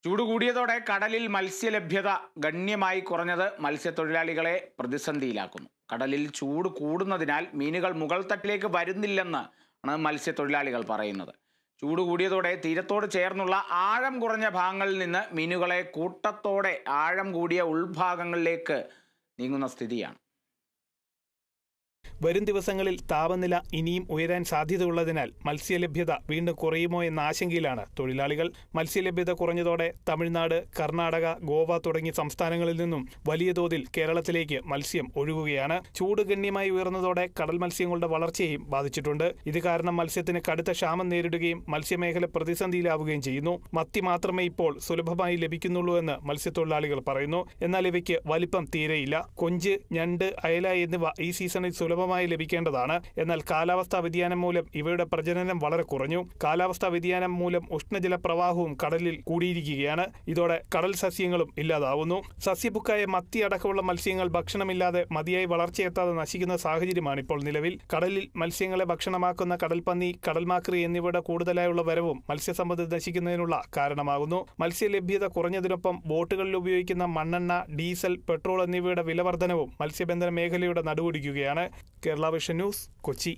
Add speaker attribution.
Speaker 1: ചൂട് കൂടിയതോടെ കടലിൽ മത്സ്യലഭ്യത ഗണ്യമായി കുറഞ്ഞത് മത്സ്യത്തൊഴിലാളികളെ പ്രതിസന്ധിയിലാക്കുന്നു. കടലിൽ ചൂട് കൂടുന്നതിനാൽ മീനുകൾ മുകൾ തട്ടിലേക്ക് വരുന്നില്ലെന്നാണ് മത്സ്യത്തൊഴിലാളികൾ പറയുന്നത്. ചൂട് കൂടിയതോടെ തീരത്തോട് ചേർന്നുള്ള ആഴം കുറഞ്ഞ ഭാഗങ്ങളിൽ നിന്ന് മീനുകളെ കൂട്ടത്തോടെ ആഴം കൂടിയ ഉൾഭാഗങ്ങളിലേക്ക് നീങ്ങുന്ന സ്ഥിതിയാണ്.
Speaker 2: വരും ദിവസങ്ങളിൽ താപനില ഇനിയും ഉയരാൻ സാധ്യതയുള്ളതിനാൽ മത്സ്യലഭ്യത വീണ്ടും കുറയുമോ എന്ന ആശങ്കയിലാണ് തൊഴിലാളികൾ. മത്സ്യലഭ്യത കുറഞ്ഞതോടെ തമിഴ്നാട്, കർണാടക, ഗോവ തുടങ്ങിയ സംസ്ഥാനങ്ങളിൽ നിന്നും വലിയ തോതിൽ കേരളത്തിലേക്ക് മത്സ്യം ഒഴുകുകയാണ്. ചൂട് ഗണ്യമായി ഉയർന്നതോടെ കടൽ മത്സ്യങ്ങളുടെ വളർച്ചയെയും ബാധിച്ചിട്ടുണ്ട്. ഇത് കാരണം മത്സ്യത്തിന് കടുത്ത ക്ഷാമം നേരിടുകയും മത്സ്യമേഖല പ്രതിസന്ധിയിലാവുകയും ചെയ്യുന്നു. മത്തി മാത്രമേ ഇപ്പോൾ സുലഭമായി ലഭിക്കുന്നുള്ളൂ എന്ന് മത്സ്യത്തൊഴിലാളികൾ പറയുന്നു. എന്നാൽ ഇവയ്ക്ക് വലിപ്പം തീരെയില്ല. കൊഞ്ച്, ഞണ്ട്, അയല എന്നിവ ഈ സീസണിൽ സുലഭമായി ലഭിക്കേണ്ടതാണ്. എന്നാൽ കാലാവസ്ഥാ വ്യതിയാനം മൂലം ഇവയുടെ പ്രജനനം വളരെ കുറഞ്ഞു. കാലാവസ്ഥാ വ്യതിയാനം മൂലം ഉഷ്ണജല പ്രവാഹവും കടലിൽ കൂടിയിരിക്കുകയാണ്. ഇതോടെ കടൽ സസ്യങ്ങളും ഇല്ലാതാവുന്നു. സസ്യഭുക്കായ മത്തി അടക്കമുള്ള മത്സ്യങ്ങൾ ഭക്ഷണമില്ലാതെ മതിയായി വളർച്ചയെത്താതെ നശിക്കുന്ന സാഹചര്യമാണ് ഇപ്പോൾ നിലവിൽ. കടലിൽ മത്സ്യങ്ങളെ ഭക്ഷണമാക്കുന്ന കടൽപ്പന്നി, കടൽമാക്രി എന്നിവയുടെ കൂടുതലായുള്ള വരവും മത്സ്യസമ്പത്ത് നശിക്കുന്നതിനുള്ള കാരണമാകുന്നു. മത്സ്യലഭ്യത കുറഞ്ഞതിനൊപ്പം ബോട്ടുകളിൽ ഉപയോഗിക്കുന്ന മണ്ണെണ്ണ, ഡീസൽ, പെട്രോൾ എന്നിവയുടെ വിലവർധനവും മത്സ്യബന്ധന മേഖലയുടെ നടുവൊടിക്കുകയാണ്. Kerala vision news, Kochi.